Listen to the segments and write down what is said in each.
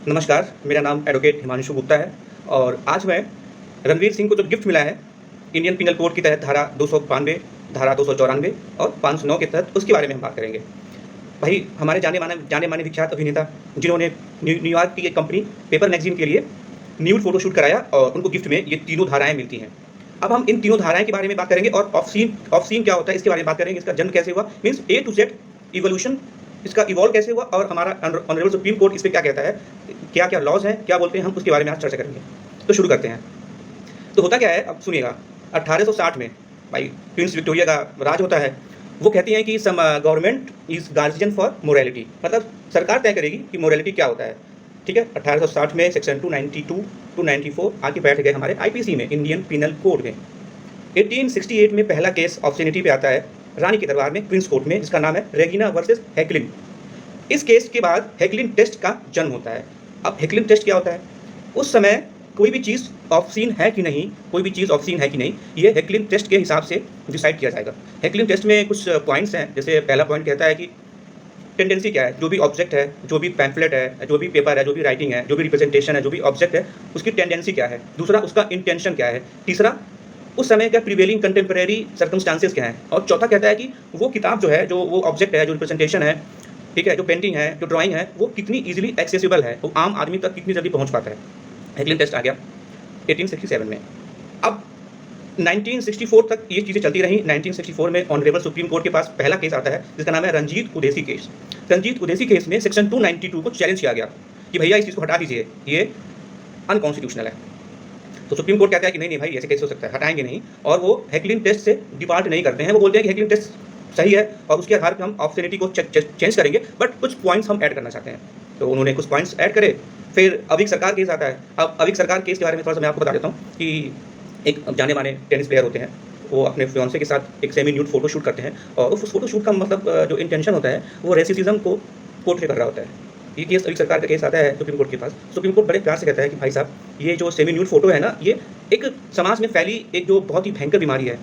नमस्कार, मेरा नाम एडवोकेट हिमांशु गुप्ता है और आज मैं रणवीर सिंह को जो गिफ्ट मिला है, इंडियन पिनल कोड के तहत धारा 292, धारा 294 और 509 के तहत उसके बारे में हम बात करेंगे। भाई हमारे जाने-माने विख्यात अभिनेता जिन्होंने न्यूयॉर्क की एक कंपनी पेपर मैगज़ीन के लिए न्यूड फ़ोटोशूट कराया और उनको गिफ्ट में ये तीनों धाराएँ मिलती हैं। अब हम इन तीनों धाराएँ के बारे में बात करेंगे और ऑब्ससीन क्या होता है इसके बारे में बात करेंगे, इसका जन्म कैसे हुआ, means A to Z evolution इसका इवॉल्व कैसे हुआ और हमारा ऑनरेबल सुप्रीम कोर्ट इस पे क्या कहता है, क्या-क्या लॉज़ हैं, क्या बोलते हैं, हम उसके बारे में आज चर्चा करेंगे। तो शुरू करते हैं। तो होता क्या है, अब सुनिएगा, 1860 में भाई क्वींस विक्टोरिया का राज होता है। वो कहती हैं कि government is guardian for morality, मतलब सरकार तय करेगी कि मोरालिटी क्या होता है। ठीक है, 1860 में सेक्शन 292 टू 94 आके बैठ गए हमारे आईपीसी में, इंडियन पिनल कोड में। 1868 में पहला केस ऑब्ससीनिटी पे आता है रानी के दरबार में, क्वींस कोर्ट में, जिसका नाम है रेगिना वर्सेस हैकलिन। इस केस के बाद हैकलिन टेस्ट का जन्म होता है। अब हैकलिन टेस्ट क्या होता है? उस समय कोई भी चीज़ ऑब्ससीन है कि नहीं, कोई भी चीज़ ऑब्ससीन है कि नहीं, ये हैकलिन टेस्ट के हिसाब से डिसाइड किया जाएगा। हैकलिन टेस्ट में कुछ पॉइंट्स हैं, जैसे पहला पॉइंट कहता है कि टेंडेंसी क्या है, जो भी ऑब्जेक्ट है, जो भी पैम्फलेट है, जो भी पेपर है, जो भी राइटिंग है, जो भी रिप्रेजेंटेशन है, जो भी ऑब्जेक्ट है, उसकी टेंडेंसी क्या है। दूसरा, उसका इंटेंशन क्या है। तीसरा, उस समय का प्रिवेलिंग कंटेम्परेरी सर्कमस्टांसेस क्या हैं। और चौथा कहता है कि वो किताब जो है, जो वो ऑब्जेक्ट है, जो रिप्रेजेंटेशन है, ठीक है, जो पेंटिंग है, जो ड्राइंग है, वो कितनी ईजिली एक्सेसिबल है, वो आम आदमी तक कितनी जल्दी पहुंच पाता है। हैकलिन टेस्ट आ गया 1867 में। अब 1964 तक ये चीज़ें चलती रहीं। 1964 में ऑनरेबल सुप्रीम कोर्ट के पास पहला केस आता है जिसका नाम है रंजीत उदेसी केस। रंजीत उदेसी केस में सेक्शन 292 को चैलेंज किया गया कि भैया इस चीज़ को हटा दीजिए, ये अनकॉन्स्टिट्यूशनल है। तो सुप्रीम कोर्ट कहता है कि नहीं नहीं भाई, ऐसे कैसे हो सकता है, हटाएंगे नहीं। और वो हैकलिन टेस्ट से डिपार्ट नहीं करते हैं। वो बोलते हैं कि हैकलिन टेस्ट सही है और उसके आधार पर हम ऑब्ससीनिटी को चेंज करेंगे, बट कुछ पॉइंट्स हम ऐड करना चाहते हैं। तो उन्होंने कुछ पॉइंट्स ऐड करे। फिर अविक सरकार केस आता है। अब अविक सरकार केस के बारे में थोड़ा सा मैं आपको बता देता हूँ कि एक जाने माने टेनिस प्लेयर होते हैं, वो अपने फियांसे के साथ एक सेमी न्यूड फोटो शूट करते हैं और उस फोटो शूट का मतलब जो इंटेंशन होता है वो रेसिज्म को पोर्ट्रे कर रहा होता है। ये केस अविक सरकार का केस आता है सुप्रीम कोर्ट के पास। सुप्रीम कोर्ट बड़े प्यार से कहता है कि भाई साहब, ये जो सेमी न्यूड फोटो है ना, ये एक समाज में फैली एक जो बहुत ही भयंकर बीमारी है,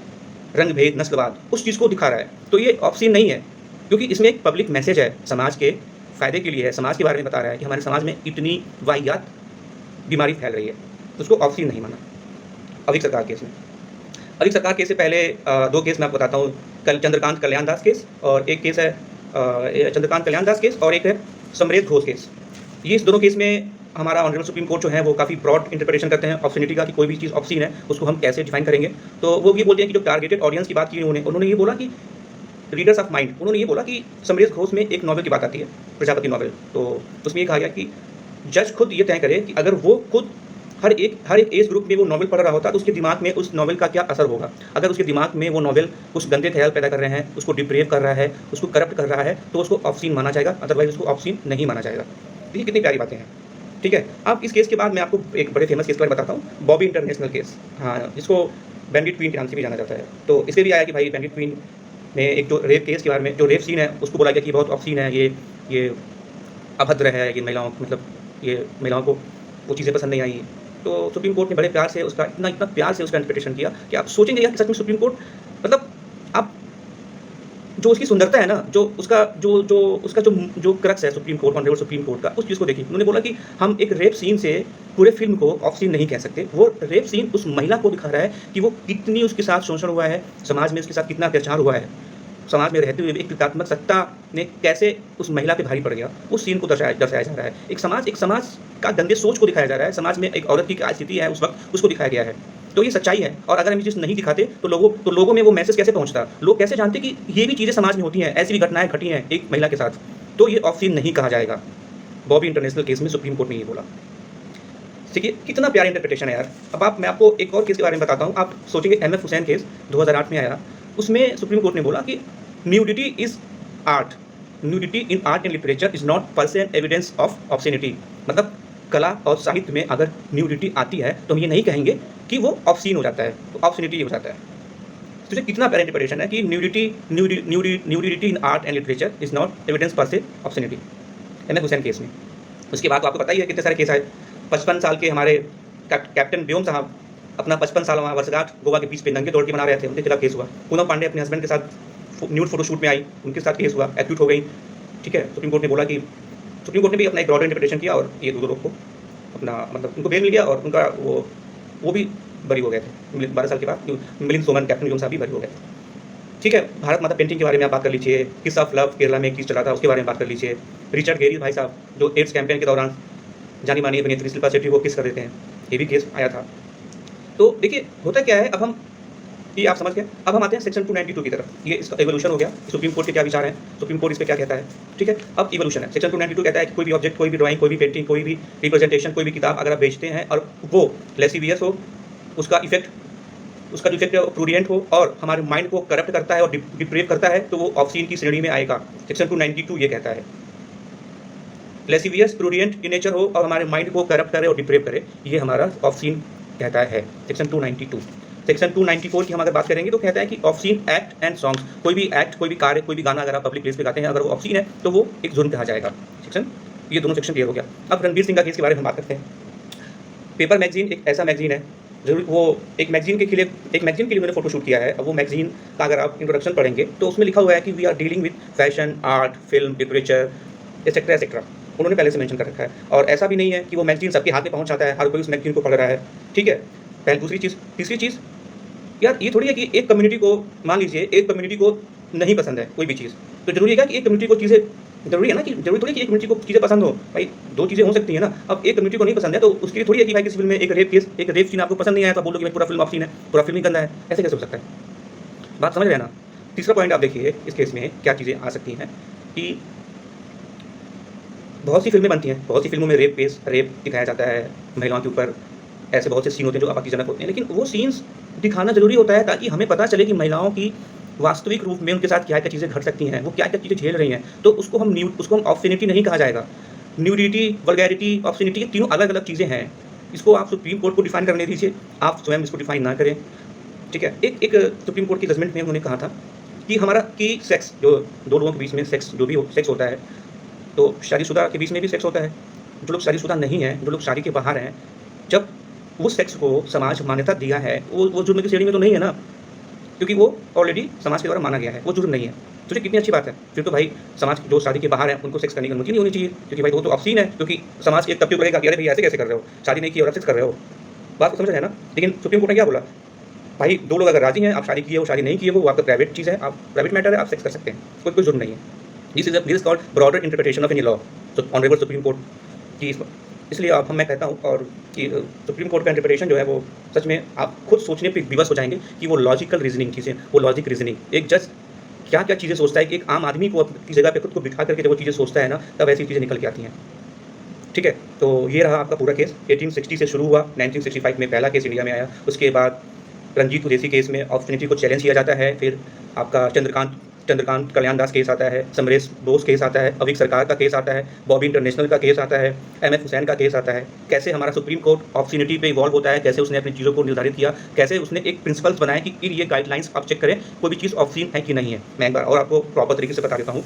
रंग भेद, नस्लवाद, उस चीज़ को दिखा रहा है। तो ये ऑब्ससीन नहीं है, क्योंकि इसमें एक पब्लिक मैसेज है, समाज के फ़ायदे के लिए है, समाज के बारे में बता रहा है कि हमारे समाज में इतनी वाहियात बीमारी फैल रही है। उसको ऑब्ससीन नहीं माना अविक सरकार केस में। अविक सरकार केस से पहले दो केस मैं आपको बताता हूँ। चंद्रकांत कल्याण दास केस और एक केस है चंद्रकांत कल्याण दास केस और एक है समरेश घोष केस। ये इस दोनों केस में हमारा ऑनरेबल सुप्रीम कोर्ट जो है वो काफ़ी ब्रॉड इंटरप्रिटेशन करते हैं ऑब्ससीनिटी का, कि कोई भी चीज़ ऑब्ससीन है उसको हम कैसे डिफाइन करेंगे। तो वो ये बोलते हैं कि जो टारगेटेड ऑडियंस की बात की उन्होंने ये बोला कि रीडर्स ऑफ माइंड, उन्होंने ये बोला कि समरेश घोष में एक नॉवल की बात आती है, प्रजापति नॉवल। तो उसमें ये कहा गया कि जज खुद ये तय करे कि अगर वो खुद हर एक एज ग्रुप में वो नॉवल पढ़ रहा होता तो उसके दिमाग में उस नॉवल का क्या असर होगा। अगर उसके दिमाग में वो नॉवल कुछ गंदे ख्याल पैदा कर रहे हैं, उसको डिप्रेव कर रहा है, उसको करप्ट कर रहा है, तो उसको ऑब्ससीन माना जाएगा, अदरवाइज उसको ऑब्ससीन नहीं माना जाएगा। देखिए कितनी प्यारी बातें हैं। ठीक है, अब इस केस के बाद मैं आपको एक बड़े फेमस केस के बारे में बताता हूँ, बॉबी इंटरनेशनल केस। हाँ, जिसको बैंडिट क्वीन के नाम से भी जाना जाता है। तो इससे भी आया कि भाई बैंडिट क्वीन में एक जो रेप केस के बारे में, जो रेप सीन है उसको बोला गया कि बहुत ऑब्ससीन है, ये अभद्र है, ये महिलाओं मतलब ये महिलाओं को वो चीज़ें पसंद नहीं आई। तो सुप्रीम कोर्ट ने बड़े प्यार से उसका इतना प्यार से उसका इंटरप्रिटेशन किया कि आप सोचेंगे यार कि सच में सुप्रीम कोर्ट, मतलब आप जो उसकी सुंदरता है ना, जो उसका जो क्रक्स है supreme court, honourable supreme court का, उस चीज़ को देखिए। उन्होंने बोला कि हम एक रेप सीन से पूरे फिल्म को ऑब्ससीन नहीं कह सकते। वो रेप सीन उस महिला को दिखा रहा है कि वो कितनी उसके साथ शोषण हुआ है, समाज में उसके साथ कितना अत्याचार हुआ है, समाज में रहते हुए भी एक पितात्मक सत्ता ने कैसे उस महिला पे भारी पड़ गया, उस सीन को दर्शाया जा रहा है। एक समाज का गंदे सोच को दिखाया जा रहा है, समाज में एक औरत की क्या स्थिति है उस वक्त, उसको दिखाया गया है। तो ये सच्चाई है। और अगर हम ये चीज़ नहीं दिखाते तो लोगों में वो मैसेज कैसे पहुंचता, लोग कैसे जानते कि ये भी चीज़ें समाज में होती हैं, ऐसी भी घटनाएं घटी हैं एक महिला के साथ। तो ये ऑब्ससीन नहीं कहा जाएगा। बॉबी इंटरनेशनल केस में सुप्रीम कोर्ट ने ये बोला। ठीक है, कितना प्यारा इंटरप्रिटेशन है यार। अब मैं आपको एक और केस के बारे में बताता हूँ। आप सोचेंगे MF हुसैन केस 2008 में आया। उसमें सुप्रीम कोर्ट ने बोला कि nudity is art, nudity in art and literature is not पर से एविडेंस ऑफ ऑब्ससीनिटी। मतलब कला और साहित्य में अगर न्यूडिटी आती है तो हम ये नहीं कहेंगे कि वो ऑब्ससीन हो जाता है, तो ऑब्ससीनिटी हो जाता है। तो ये कितना प्यारा इंटरप्रिटेशन है कि nudity in art and literature is not evidence पर से ऑब्ससीनिटी, MF हुसैन केस में। उसके बाद तो आपको पता ही है कितने सारे केस आए। 55 साल के हमारे कैप्टन व्योम साहब अपना 55 साल वर्षगांठ गोवा के बीच पे नंगे दौड़ के मना रहे थे, उनके खिलाफ केस हुआ। पूनम पांडे अपने हस्बैंड के साथ न्यूड फोटोशूट में आई, उनके साथ केस हुआ, एक्यूट हो गई। ठीक है, सुप्रीम कोर्ट ने बोला कि सुप्रीम कोर्ट ने भी अपना एक ब्रॉडर इंटरप्रिटेशन किया और ये दो लोग को अपना मतलब उनको बेल मिल गया और उनका वो भी बरी हो गए थे 12 साल के बाद। मिलिंद सोमन, कैप्टन विलियम साहब भी बरी हो गए थे। ठीक है, भारत माता पेंटिंग के बारे में आप बात कर लीजिए, किस ऑफ लव केरला में किस चला था उसके बारे में बात कर लीजिए। रिचर्ड गेरी भाई साहब जो एड्स कैंपेन के दौरान जानी मानी अभिनेत्री शिल्पा शेट्टी को किस कर देते हैं, ये भी केस आया था। तो देखिए होता क्या है, अब हम ये आप समझ गए। अब हम आते हैं सेक्शन 292 की तरफ। ये इसका एवोल्यूशन हो गया, सुप्रीम कोर्ट के क्या विचार हैं, सुप्रीम कोर्ट इस पर क्या कहता है। ठीक है, अब इवोल्यूशन है। सेक्शन 292 कहता है कि कोई भी ऑब्जेक्ट, कोई भी ड्राइंग, कोई भी पेंटिंग, कोई भी रिप्रेजेंटेशन, कोई भी किताब अगर आप बेचते हैं और वो लेसिवियस हो, उसका जो इफेक्ट प्रूडियंट हो और हमारे माइंड को करप्ट करता है और डिप्रेव करता है, तो वो ऑब्सीन की श्रेणी में आएगा। सेक्शन 292 ये कहता है लेसिवियस, प्रूडियंट इन नेचर हो और हमारे माइंड को करप्ट करे और डिप्रेव करे, ये हमारा ऑब्सीन कहता है सेक्शन 292। सेक्शन 294 की हम अगर बात करेंगे तो कहता है कि ऑब्सीन एक्ट एंड सॉन्ग्स, कोई भी एक्ट, कोई भी कार्य, कोई भी गाना अगर आप पब्लिक प्लेस पे गाते हैं, अगर वो ऑब्सीन है तो वो एक जुर्म कहा जाएगा। सेक्शन, ये दोनों सेक्शन क्लियर हो गया। अब रणवीर सिंह का केस के बारे में हम बात करते हैं। पेपर मैगजीन एक ऐसा मैगजीन है, जरूर वो एक मैगजीन के लिए उन्होंने फोटोशूट किया है। अब वो मैगजीन का अगर आप इंट्रोडक्शन पढ़ेंगे तो उसमें लिखा हुआ है कि we are dealing with fashion, art, film, literature et cetera et cetera, उन्होंने पहले से मेंशन कर रखा है। और ऐसा भी नहीं है कि वो मैगजीन सबके हाथ में पहुंच जाता है, हर कोई उस मैगजीन को पढ़ रहा है। ठीक है, पहले दूसरी चीज़। तीसरी चीज़, यार ये थोड़ी है कि एक कम्युनिटी को, मान लीजिए एक कम्युनिटी को नहीं पसंद है कोई भी चीज़, तो जरूरी है कि एक कम्युनिटी को चीज़ें, जरूरी है ना कि जरूरी थोड़ी कि एक कम्युनिटी को चीज़ें पसंद हो। भाई दो चीज़ें हो सकती है ना। अब एक कम्युनिटी को नहीं पसंद है तो उसके लिए थोड़ी है कि भाई किसी फिल्म में एक रेप सीन आपको पसंद नहीं आया तो बोलो कि भाई पूरा फिल्म ऑप्शन है, पूरा फिल्म ही गंदा है। ऐसे कैसे हो सकता है, बात समझ रहे हैं ना। तीसरा पॉइंट आप देखिए इस केस में क्या चीज़ें आ सकती हैं कि बहुत सी फिल्में बनती हैं, बहुत सी फिल्मों में रेप दिखाया जाता है महिलाओं के ऊपर। ऐसे बहुत से सीन होते हैं जो आपत्तिजनक होते हैं, लेकिन वो सीन्स दिखाना ज़रूरी होता है ताकि हमें पता चले कि महिलाओं की वास्तविक रूप में उनके साथ क्या क्या चीज़ें घट सकती हैं, वो क्या क्या चीज़ें झेल रही हैं। तो उसको हम ऑब्ससेनिटी नहीं कहा जाएगा। न्यूडिटी, वल्गैरिटी, ऑब्ससेनिटी, ये तीनों अलग अलग चीज़ें हैं। इसको आप सुप्रीम कोर्ट को डिफाइन करने दीजिए, आप स्वयं इसको डिफाइन ना करें। ठीक है, एक सुप्रीम कोर्ट की जजमेंट में उन्होंने कहा था कि सेक्स, जो दो लोगों के बीच में सेक्स, जो भी सेक्स होता है, तो शादीशुदा के बीच में भी सेक्स होता है। जो लोग शादीशुदा नहीं हैं, जो लोग शादी के बाहर हैं, जब उस सेक्स को समाज मान्यता दिया है, वो जुर्म की श्रेणी में तो नहीं है ना, क्योंकि वो ऑलरेडी समाज के द्वारा माना गया है, वो जुर्म नहीं है। तो कितनी अच्छी बात है। फिर तो भाई समाज जो शादी के बाहर हैं उनको सेक्स करने की अनुमति नहीं होनी चाहिए, क्योंकि भाई वो तो ऑब्सीन है। क्योंकि समाज के एक तबके को रहेगा कि अरे भाई ऐसे कैसे कर रहे हो, शादी नहीं की और सेक्स कर रहे हो। बात को समझ रहे हैं ना। लेकिन सुप्रीम कोर्ट ने क्या बोला, भाई दो लोग अगर राजी हैं, आप शादी किए हो शादी नहीं किए हो, वो आपका प्राइवेट चीज़ है, आप प्राइवेट मैटर है, आप सेक्स कर सकते हैं, कोई जुर्म नहीं है। This is called broader interpretation of any law. तो ऑनरेबल सुप्रीम कोर्ट की, इसलिए अब मैं कहता हूँ और कि सुप्रीम कोर्ट का इंटरप्रिटेशन जो है वो सच में आप खुद सोचने पर विवश हो जाएंगे कि वो लॉजिकल रीजनिंग चीज़ें, वो लॉजिक रीजनिंग, एक जज क्या क्या चीज़ें सोचता है कि एक आम आदमी को अपनी जगह पे खुद को बिठा करके जब वो चीज़ें सोचता है ना, तब ऐसी चीज़ें निकल के आती हैं। ठीक है, तो ये रहा आपका पूरा केस। 1860 से शुरू हुआ, 1965 में पहला केस इंडिया में आया। उसके बाद रंजीत उदेसी केस में ऑब्ससेनिटी को चैलेंज किया जाता है। फिर आपका चंद्रकांत कल्याण दास केस आता है, समरेश बोस केस आता है, अविक सरकार का केस आता है, बॉबी इंटरनेशनल का केस आता है, MF हुसैन का केस आता है। कैसे हमारा सुप्रीम कोर्ट ऑब्ससेनिटी पे इवॉल्व होता है, कैसे उसने अपनी चीज़ों को निर्धारित किया, कैसे उसने एक प्रिंसिपल्स बनाए कि ये गाइडलाइंस आप चेक करें कोई भी चीज़ ऑब्सीन है कि नहीं है। मैं एक बार और आपको प्रॉपर तरीके से बता देता हूँ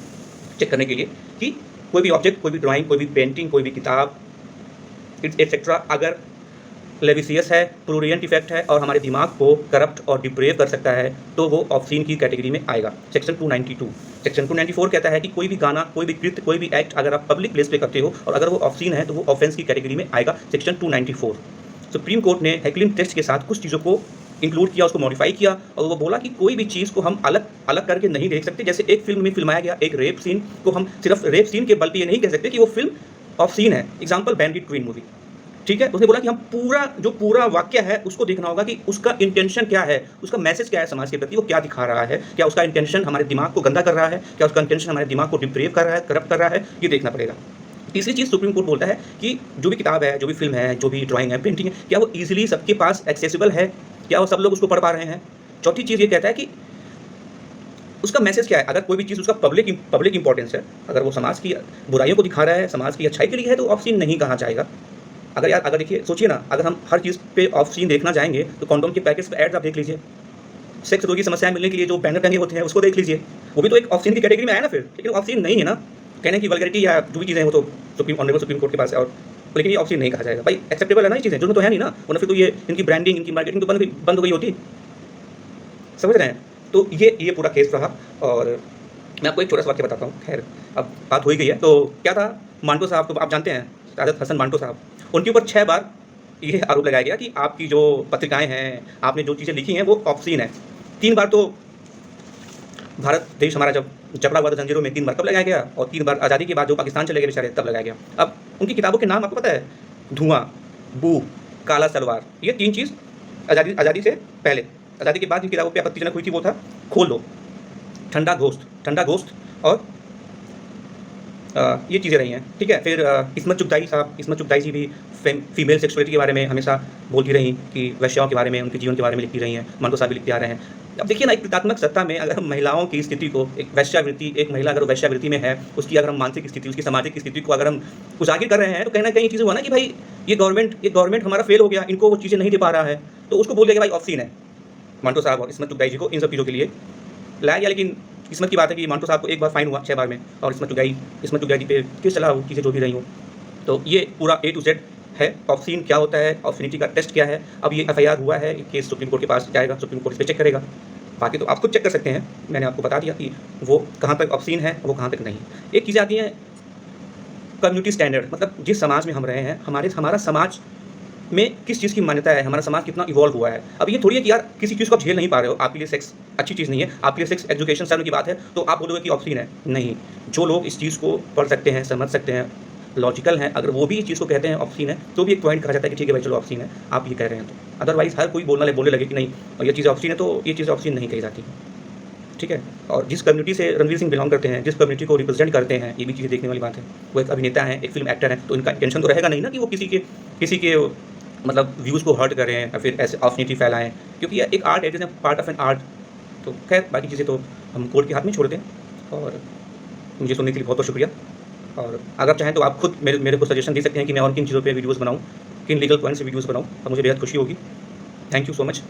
चेक करने के लिए कि कोई भी ऑब्जेक्ट, कोई भी ड्राइंग, कोई भी पेंटिंग, कोई भी किताब एटसेट्रा अगर लेविसियस है, प्रूरियंट इफेक्ट है और हमारे दिमाग को करप्ट और डिप्रेव कर सकता है, तो वो ऑब्सीन की कैटेगरी में आएगा। सेक्शन 292। सेक्शन 294 कहता है कि कोई भी गाना, कोई भी कृत्य, कोई भी एक्ट अगर आप पब्लिक प्लेस पे करते हो और अगर वो ऑब्सीन है तो वो ऑफेंस की कैटेगरी में आएगा। सेक्शन 294। सुप्रीम कोर्ट ने हैकलिन टेस्ट के साथ कुछ चीज़ों को इंक्लूड किया, उसको मॉडिफाई किया और वो बोला कि कोई भी चीज़ को हम अलग अलग करके नहीं देख सकते। जैसे एक फिल्म में फिल्माया गया एक रेप सीन को हम सिर्फ रेप सीन के बल पे ये नहीं कह सकते कि वो फिल्म ऑब्सीन है। Example bandit queen movie. ठीक है, उसने बोला कि हम पूरा वाक्य है उसको देखना होगा कि उसका इंटेंशन क्या है, उसका मैसेज क्या है समाज के प्रति, वो क्या दिखा रहा है, क्या उसका इंटेंशन हमारे दिमाग को गंदा कर रहा है, क्या उसका इंटेंशन हमारे दिमाग को डिप्रेव कर रहा है, करप्ट कर रहा है, ये देखना पड़ेगा। तीसरी चीज़ सुप्रीम कोर्ट बोलता है कि जो भी किताब है, जो भी फिल्म है, जो भी ड्राइंग है, पेंटिंग है, क्या वो ईजिली सबके पास एक्सेसिबल है, क्या वो सब लोग उसको पढ़ पा रहे हैं। चौथी चीज़ ये कहता है कि उसका मैसेज क्या है। अगर कोई भी चीज़ उसका पब्लिक इंपॉर्टेंस है, अगर वो समाज की बुराइयों को दिखा रहा है, समाज की अच्छाई के लिए है, तो ऑब्सीन नहीं कहा जाएगा। अगर देखिए सोचिए ना, अगर हम हर चीज़ पे ऑब्सीन देखना जाएंगे तो कॉन्डोम के पैकेट्स पे एड्स आप देख लीजिए, सेक्स रोगी समस्याएं मिलने के लिए जो बैनर टंगे होते हैं उसको देख लीजिए, वो भी तो एक ऑब्सीन की कैटेगरी में आया ना फिर। लेकिन ऑब्सीन नहीं है ना, कहने की वल्गैरिटी या जो भी चीज़ें वो तो ऑनरेबल सुप्रीम कोर्ट के पास है, और लेकिन ये ऑब्सीन नहीं कहा जाएगा। भाई एक्सेप्टेबल है ना ये चीज़ें, जुर्म तो है नहीं ना, वरना फिर तो ये इनकी ब्रांडिंग, इनकी मार्केटिंग तो बंद हो गई होती। समझ रहे हैं। तो ये पूरा केस रहा। और मैं आपको एक छोटा सा वाक्य बताता हूँ। खैर अब बात हो ही गई है, तो क्या था मांटो साहब को आप जानते हैं, सादत हसन मांटो साहब, उनके ऊपर 6 बार ये आरोप लगाया गया कि आपकी जो पत्रिकाएँ हैं, आपने जो चीज़ें लिखी हैं वो ऑब्सीन है। 3 बार तो भारत देश हमारा जब जकड़ा हुआ था जंजीरों में, 3 बार कब लगाया गया, और 3 बार आज़ादी के बाद जो पाकिस्तान चले गए बेचारे तब लगाया गया। अब उनकी किताबों के नाम आपको पता है? धुआँ, बू, काला सलवार, ये 3 चीज़ आज़ादी से पहले। आज़ादी के बाद जिन किताबों पे आपत्तिजनक हुई थी वो था खोल दो, ठंडा घोस्ट और ये चीज़ें रही हैं, ठीक है। फिर इस्मत चुगताई जी भी फीमेल सेक्सुअलिटी के बारे में हमेशा बोलती रहीं कि वैश्याओं के बारे में, उनके जीवन के बारे में लिखती रही हैं। मांटो साहब भी लिखते आ रहे हैं। अब देखिए ना, एक प्रतात्मक सत्ता में अगर हम महिलाओं की स्थिति को, एक महिला अगर वैश्यावृत्ति में है, उसकी अगर हम मानसिक स्थिति, उसकी सामाजिक स्थिति को अगर हम उजागर कर रहे हैं, तो कहीं ना कहीं चीज़ हुआ ना कि भाई ये गवर्नमेंट हमारा फेल हो गया, इनको वो चीज़ें नहीं दे पा रहा है, तो उसको बोल देगा भाई ऑब्सीन है। मांटो साहब और इस्मत चुगताई जी को इन सब चीज़ों के लिए लाया गया। लेकिन किस्मत की बात है कि मांटो साहब को एक बार फाइन हुआ 6 बार में, और इस्मत चुगताई जी पे केस चला, वो चीज़ें जो भी रही हो। तो ये पूरा A to Z है। ऑब्सीन क्या होता है, ऑब्सीनिटी का टेस्ट क्या है। अब ये FIR हुआ है, केस सुप्रीम कोर्ट के पास जाएगा, सुप्रीम कोर्ट इस पर चेक करेगा। बाकी तो आप खुद चेक कर सकते हैं, मैंने आपको बता दिया कि वो कहाँ तक ऑब्सीन है, वो कहाँ तक नहीं। एक चीज़ आती है कम्युनिटी स्टैंडर्ड, मतलब जिस समाज में हम रहे हैं, हमारा समाज में किस चीज़ की मान्यता है, हमारा समाज कितना इवॉल्व हुआ है। अब ये थोड़ी है कि यार किसी चीज़ को आप झेल नहीं पा रहे हो, आपके लिए सेक्स अच्छी चीज़ नहीं है, आपके लिए सेक्स एजुकेशन सर्व की बात है, तो आप बोलोगे कि ऑब्सीन है। नहीं, जो लोग इस चीज़ को पढ़ सकते हैं, समझ सकते हैं, लॉजिकल हैं, अगर वो भी इस चीज़ को कहते हैं ऑब्सीन है, तो भी एक पॉइंट कहा जाता है कि ठीक है भाई चलो ऑब्सीन है, आप ये कह रहे हैं तो। अदरवाइज़ हर कोई बोलने लगे कि नहीं ये चीज़ ऑब्सीन है, तो ये चीज़ ऑब्सीन नहीं कही जाती, ठीक है। और जिस कम्युनिटी से रणवीर सिंह बिलोंग करते हैं, जिस कम्युनिटी को रिप्रेजेंट करते हैं, ये भी चीज़ें देखने वाली बात है। वो एक अभिनेता हैं, एक फिल्म एक्टर हैं, तो इनका इंटेंशन तो रहेगा नहीं ना कि वो किसी के मतलब व्यूज़ को हर्ट करें या फिर ऐसे ऑब्सनिटी फैलाएं, क्योंकि ये एक आर्ट है, जैसे पार्ट ऑफ एन आर्ट। तो खैर बाकी चीज़ें तो हम कोर्ट के हाथ में छोड़ दें। और मुझे सुनने के लिए बहुत बहुत शुक्रिया। और अगर आप चाहें तो आप खुद मेरे को सजेशन दे सकते हैं कि मैं और किन चीज़ों पे वीडियोज़ बनाऊँ, किन लीगल पॉइंट से वीडियोज़ बनाऊँ, और मुझे बेहद खुशी होगी। Thank you so much.